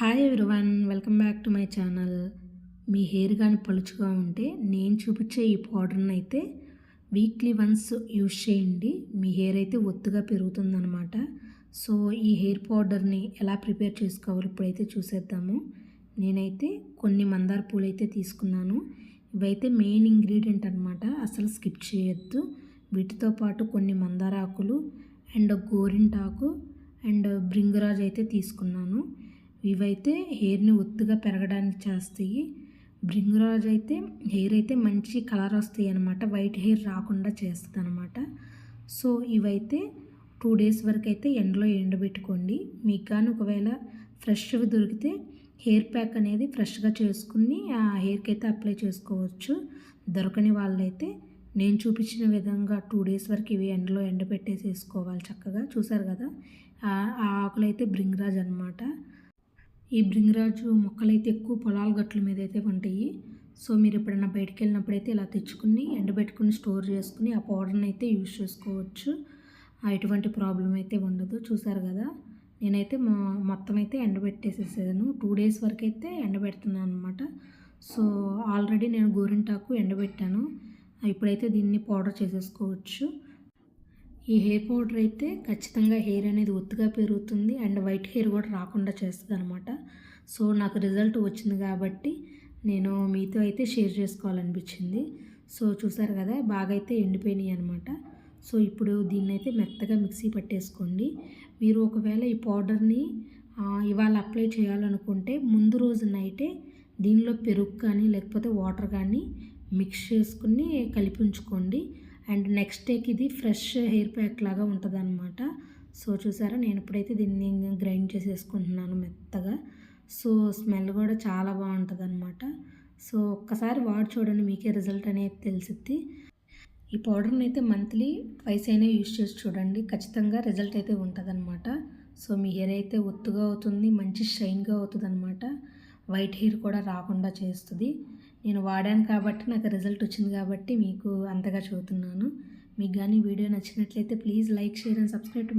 Hi everyone, welcome back to my channel. Me hair కానీ పలుచుగా ఉంటే నేను చూపించే ఈ పౌడర్ని అయితే వీక్లీ వన్స్ యూజ్ చేయండి. మీ హెయిర్ అయితే ఒత్తుగా పెరుగుతుందన్నమాట. సో ఈ హెయిర్ పౌడర్ని ఎలా ప్రిపేర్ చేసుకోవాలో ఇప్పుడైతే చూసేద్దాము. నేనైతే కొన్ని మందార పూలు అయితే తీసుకున్నాను. ఇవైతే మెయిన్ ఇంగ్రీడియంట్ అనమాట, అసలు స్కిప్ చేయొద్దు. వీటితో పాటు కొన్ని మందార ఆకులు అండ్ గోరింటాకు అండ్ భృంగరాజ్ అయితే తీసుకున్నాను. ఇవైతే హెయిర్ని ఒత్తుగా పెరగడానికి చేస్తాయి. భృంగరాజ్ అయితే హెయిర్ అయితే మంచి కలర్ వస్తాయి అన్నమాట, వైట్ హెయిర్ రాకుండా చేస్తుంది అనమాట. సో ఇవైతే 2 days వరకు అయితే ఎండలో ఎండబెట్టుకోండి. మీకు కానీ ఒకవేళ ఫ్రెష్గా దొరికితే హెయిర్ ప్యాక్ అనేది ఫ్రెష్గా చేసుకుని ఆ హెయిర్కి అయితే అప్లై చేసుకోవచ్చు. దొరకని వాళ్ళైతే నేను చూపించిన విధంగా 2 days వరకు ఇవి ఎండలో ఎండబెట్టేసేసుకోవాలి చక్కగా. చూసారు కదా, ఆ ఆకులు అయితే భృంగరాజ్ అనమాట. ఈ భృంగరాజు మొక్కలైతే ఎక్కువ పొలాల గట్ల మీద అయితే ఉంటాయి. సో మీరు ఎప్పుడైనా బయటికి వెళ్ళినప్పుడైతే ఇలా తెచ్చుకుని ఎండబెట్టుకుని స్టోర్ చేసుకుని ఆ పౌడర్ని అయితే యూజ్ చేసుకోవచ్చు. ఎటువంటి ప్రాబ్లం అయితే ఉండదు. చూసారు కదా, నేనైతే మొత్తం అయితే ఎండబెట్టేసేసాను. 2 days వరకు అయితే ఎండబెడుతున్నాను అనమాట. సో ఆల్రెడీ నేను గోరింటాకు ఎండబెట్టాను. ఇప్పుడైతే దీన్ని పౌడర్ చేసేసుకోవచ్చు. ఈ హెయిర్ పౌడర్ అయితే ఖచ్చితంగా హెయిర్ అనేది ఒత్తుగా పెరుగుతుంది అండ్ వైట్ హెయిర్ కూడా రాకుండా చేస్తుంది అనమాట. సో నాకు రిజల్ట్ వచ్చింది కాబట్టి నేను మీతో అయితే షేర్ చేసుకోవాలనిపించింది. సో చూసారు కదా, బాగా అయితే ఎండిపోయినాయి అనమాట. సో ఇప్పుడు దీన్ని అయితే మెత్తగా మిక్సీ పట్టేసుకోండి. మీరు ఒకవేళ ఈ పౌడర్ని ఇవాళ అప్లై చేయాలనుకుంటే ముందు రోజు నైటే దీనిలో పెరుగు కానీ లేకపోతే వాటర్ కానీ మిక్స్ చేసుకుని కలిపి ఉంచుకోండి. అండ్ నెక్స్ట్ డేకి ఇది ఫ్రెష్ హెయిర్ ప్యాక్ లాగా ఉంటుంది అనమాట. సో చూసారా, నేను ఇప్పుడైతే దీన్ని గ్రైండ్ చేసేసుకుంటున్నాను మెత్తగా. సో స్మెల్ కూడా చాలా బాగుంటుంది అనమాట. సో ఒక్కసారి వాడి చూడండి, మీకే రిజల్ట్ అనేది తెలిసిద్ది. ఈ పౌడర్ని అయితే మంత్లీ 2 అయినా యూజ్ చేసి చూడండి, ఖచ్చితంగా రిజల్ట్ అయితే ఉంటుంది అనమాట. సో మీ హెయిర్ అయితే ఒత్తుగా అవుతుంది, మంచి షైన్గా అవుతుంది అనమాట. వైట్ హెయిర్ కూడా రాకుండా చేస్తుంది. నేను వాడాను కాబట్టి నాకు రిజల్ట్ వచ్చింది కాబట్టి మీకు అంతగా చెబుతున్నాను. మీకు కానీ వీడియో నచ్చినట్లయితే please like, share and subscribe to my